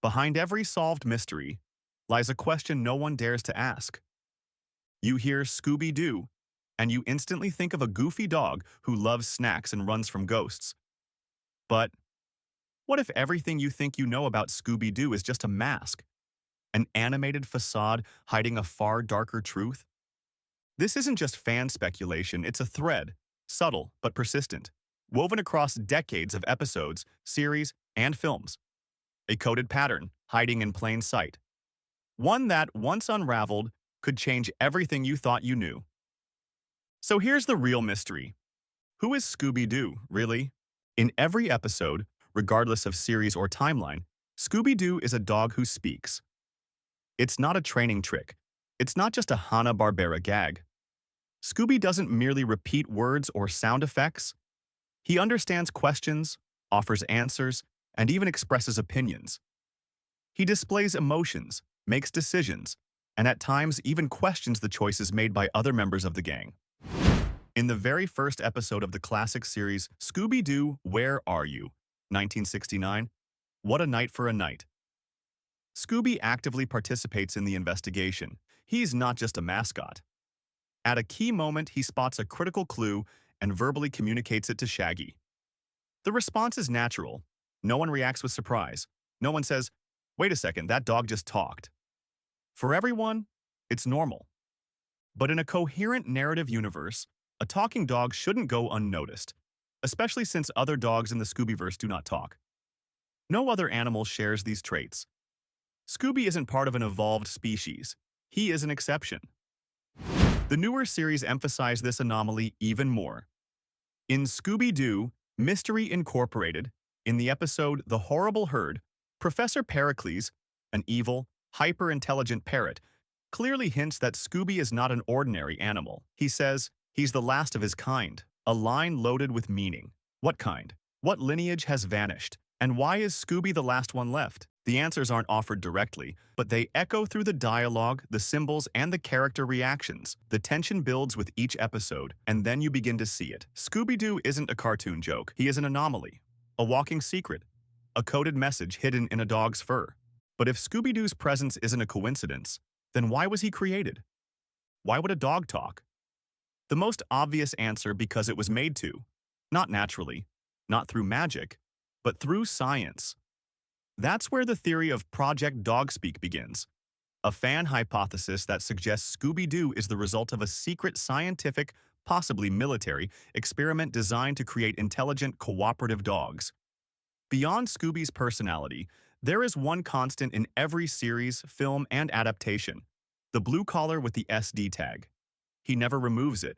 Behind every solved mystery lies a question no one dares to ask. You hear Scooby-Doo, and you instantly think of a goofy dog who loves snacks and runs from ghosts. But what if everything you think you know about Scooby-Doo is just a mask, an animated facade hiding a far darker truth? This isn't just fan speculation, it's a thread, subtle but persistent, woven across decades of episodes, series, and films. A coded pattern hiding in plain sight. One that, once unraveled, could change everything you thought you knew. So here's the real mystery. Who is Scooby-Doo, really? In every episode, regardless of series or timeline, Scooby-Doo is a dog who speaks. It's not a training trick. It's not just a Hanna-Barbera gag. Scooby doesn't merely repeat words or sound effects. He understands questions, offers answers, and even expresses opinions. He displays emotions, makes decisions, and at times even questions the choices made by other members of the gang. In the very first episode of the classic series, Scooby-Doo, Where Are You? 1969, What a Night for a Night. Scooby actively participates in the investigation. He's not just a mascot. At a key moment, he spots a critical clue and verbally communicates it to Shaggy. The response is natural. No one reacts with surprise. No one says, "Wait a second, that dog just talked." For everyone, it's normal. But in a coherent narrative universe, a talking dog shouldn't go unnoticed, especially since other dogs in the Scoobyverse do not talk. No other animal shares these traits. Scooby isn't part of an evolved species. He is an exception. The newer series emphasize this anomaly even more. In Scooby-Doo, Mystery Incorporated, in the episode The Horrible Herd, Professor Pericles, an evil, hyper-intelligent parrot, clearly hints that Scooby is not an ordinary animal. He says he's the last of his kind, a line loaded with meaning. What kind? What lineage has vanished? And why is Scooby the last one left? The answers aren't offered directly, but they echo through the dialogue, the symbols, and the character reactions. The tension builds with each episode, and then you begin to see it. Scooby-Doo isn't a cartoon joke. He is an anomaly, a walking secret, a coded message hidden in a dog's fur. But if Scooby-Doo's presence isn't a coincidence, then why was he created? Why would a dog talk? The most obvious answer: because it was made to. Not naturally, not through magic, but through science. That's where the theory of Project Dogspeak begins, a fan hypothesis that suggests Scooby-Doo is the result of a secret scientific, possibly military, experiment designed to create intelligent, cooperative dogs. Beyond Scooby's personality, there is one constant in every series, film, and adaptation: the blue collar with the SD tag. He never removes it.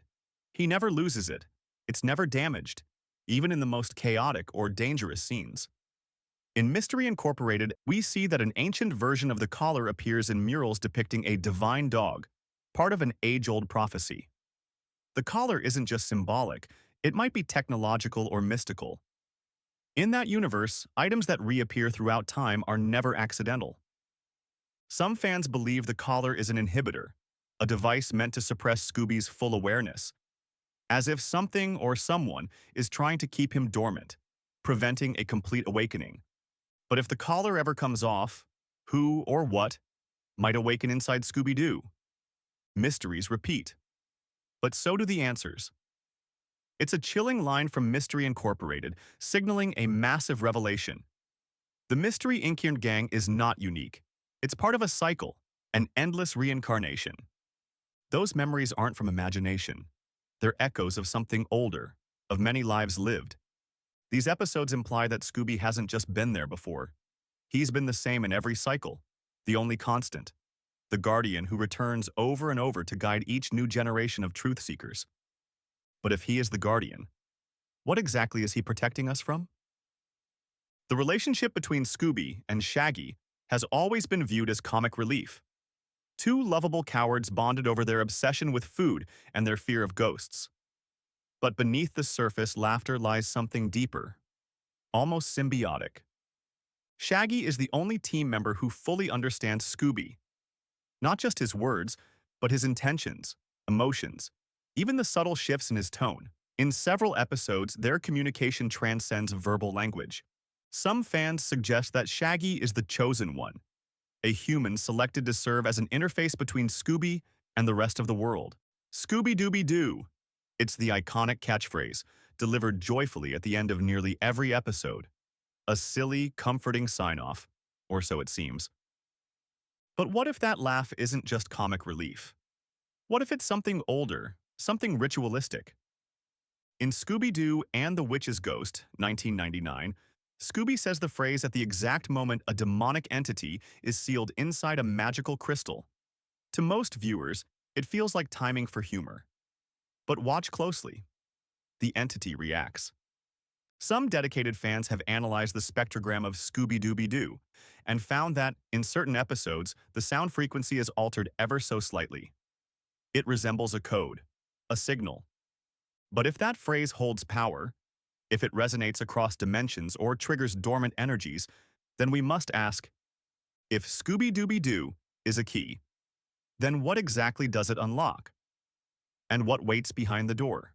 He never loses it. It's never damaged, even in the most chaotic or dangerous scenes. In Mystery Incorporated, we see that an ancient version of the collar appears in murals depicting a divine dog, part of an age-old prophecy. The collar isn't just symbolic, it might be technological or mystical. In that universe, items that reappear throughout time are never accidental. Some fans believe the collar is an inhibitor, a device meant to suppress Scooby's full awareness, as if something or someone is trying to keep him dormant, preventing a complete awakening. But if the collar ever comes off, who or what might awaken inside Scooby-Doo? Mysteries repeat. But so do the answers. It's a chilling line from Mystery Incorporated, signaling a massive revelation. The Mystery Inc. gang is not unique. It's part of a cycle, an endless reincarnation. Those memories aren't from imagination. They're echoes of something older, of many lives lived. These episodes imply that Scooby hasn't just been there before. He's been the same in every cycle, the only constant, the guardian who returns over and over to guide each new generation of truth seekers. But if he is the guardian, what exactly is he protecting us from? The relationship between Scooby and Shaggy has always been viewed as comic relief. Two lovable cowards bonded over their obsession with food and their fear of ghosts. But beneath the surface laughter lies something deeper, almost symbiotic. Shaggy is the only team member who fully understands Scooby. Not just his words, but his intentions, emotions, even the subtle shifts in his tone. In several episodes, their communication transcends verbal language. Some fans suggest that Shaggy is the chosen one, a human selected to serve as an interface between Scooby and the rest of the world. Scooby-Dooby-Doo. It's the iconic catchphrase, delivered joyfully at the end of nearly every episode. A silly, comforting sign-off, or so it seems. But what if that laugh isn't just comic relief? What if it's something older, something ritualistic? In Scooby-Doo and the Witch's Ghost, 1999, Scooby says the phrase at the exact moment a demonic entity is sealed inside a magical crystal. To most viewers, it feels like timing for humor. But watch closely. The entity reacts. Some dedicated fans have analyzed the spectrogram of Scooby-Dooby-Doo and found that, in certain episodes, the sound frequency is altered ever so slightly. It resembles a code, a signal. But if that phrase holds power, if it resonates across dimensions or triggers dormant energies, then we must ask, if Scooby-Dooby-Doo is a key, then what exactly does it unlock? And what waits behind the door?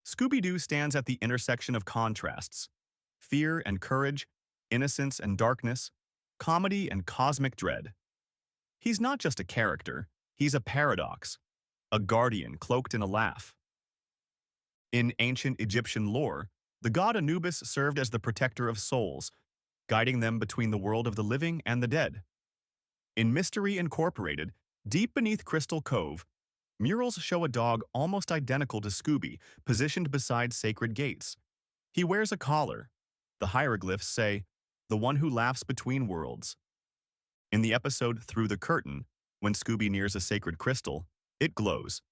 Scooby-Doo stands at the intersection of contrasts: fear and courage, innocence and darkness, comedy and cosmic dread. He's not just a character, he's a paradox, a guardian cloaked in a laugh. In ancient Egyptian lore, the god Anubis served as the protector of souls, guiding them between the world of the living and the dead. In Mystery Incorporated, deep beneath Crystal Cove, murals show a dog almost identical to Scooby, positioned beside sacred gates. He wears a collar. The hieroglyphs say, "The one who laughs between worlds." In the episode Through the Curtain, when Scooby nears a sacred crystal, it glows,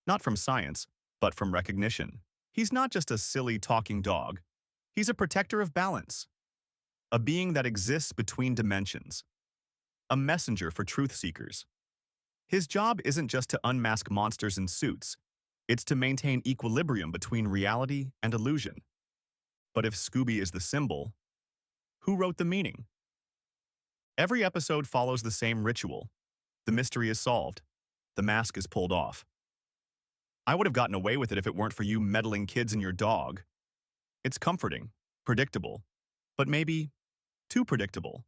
not from science, but from recognition. He's not just a silly talking dog. He's a protector of balance, a being that exists between dimensions, a messenger for truth seekers. His job isn't just to unmask monsters in suits, it's to maintain equilibrium between reality and illusion. But if Scooby is the symbol, who wrote the meaning? Every episode follows the same ritual. The mystery is solved. The mask is pulled off. I would have gotten away with it if it weren't for you meddling kids and your dog. It's comforting, predictable, but maybe too predictable.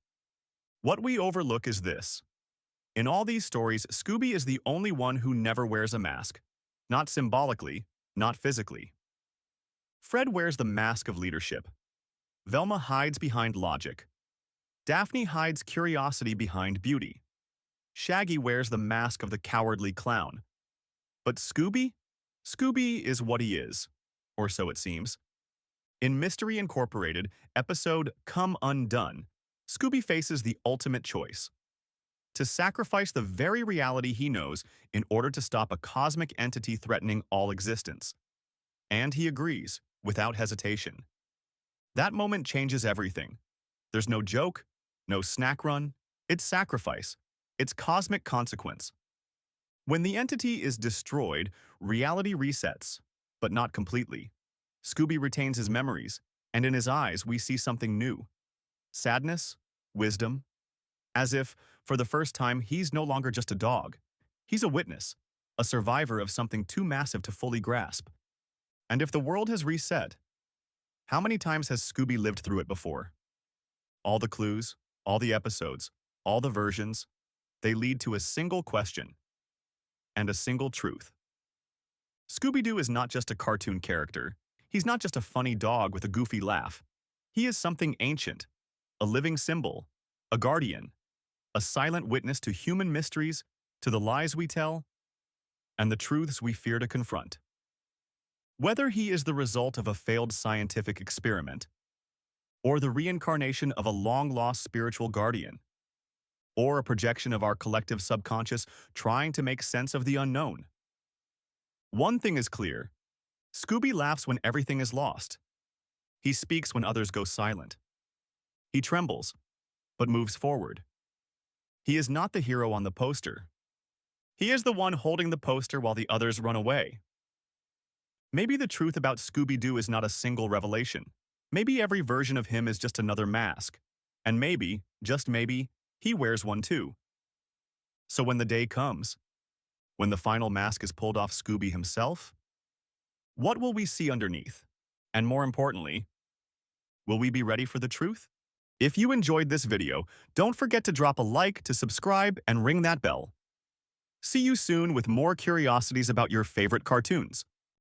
What we overlook is this. In all these stories, Scooby is the only one who never wears a mask. Not symbolically, not physically. Fred wears the mask of leadership. Velma hides behind logic. Daphne hides curiosity behind beauty. Shaggy wears the mask of the cowardly clown. But Scooby? Scooby is what he is, or so it seems. In Mystery Incorporated, episode Come Undone, Scooby faces the ultimate choice: to sacrifice the very reality he knows in order to stop a cosmic entity threatening all existence. And he agrees, without hesitation. That moment changes everything. There's no joke, no snack run. It's sacrifice. It's cosmic consequence. When the entity is destroyed, reality resets, but not completely. Scooby retains his memories, and in his eyes we see something new. Sadness, wisdom, as if, for the first time, he's no longer just a dog. He's a witness, a survivor of something too massive to fully grasp. And if the world has reset, how many times has Scooby lived through it before? All the clues, all the episodes, all the versions, they lead to a single question and a single truth. Scooby-Doo is not just a cartoon character. He's not just a funny dog with a goofy laugh. He is something ancient, a living symbol, a guardian, a silent witness to human mysteries, to the lies we tell, and the truths we fear to confront. Whether he is the result of a failed scientific experiment, or the reincarnation of a long-lost spiritual guardian, or a projection of our collective subconscious trying to make sense of the unknown. One thing is clear: Scooby laughs when everything is lost. He speaks when others go silent. He trembles, but moves forward. He is not the hero on the poster. He is the one holding the poster while the others run away. Maybe the truth about Scooby-Doo is not a single revelation. Maybe every version of him is just another mask. And maybe, just maybe, he wears one too. So when the day comes, when the final mask is pulled off Scooby himself, what will we see underneath? And more importantly, Will we be ready for the truth? If you enjoyed this video, don't forget to drop a like, to subscribe, and ring that bell. See you soon with more curiosities about your favorite cartoons.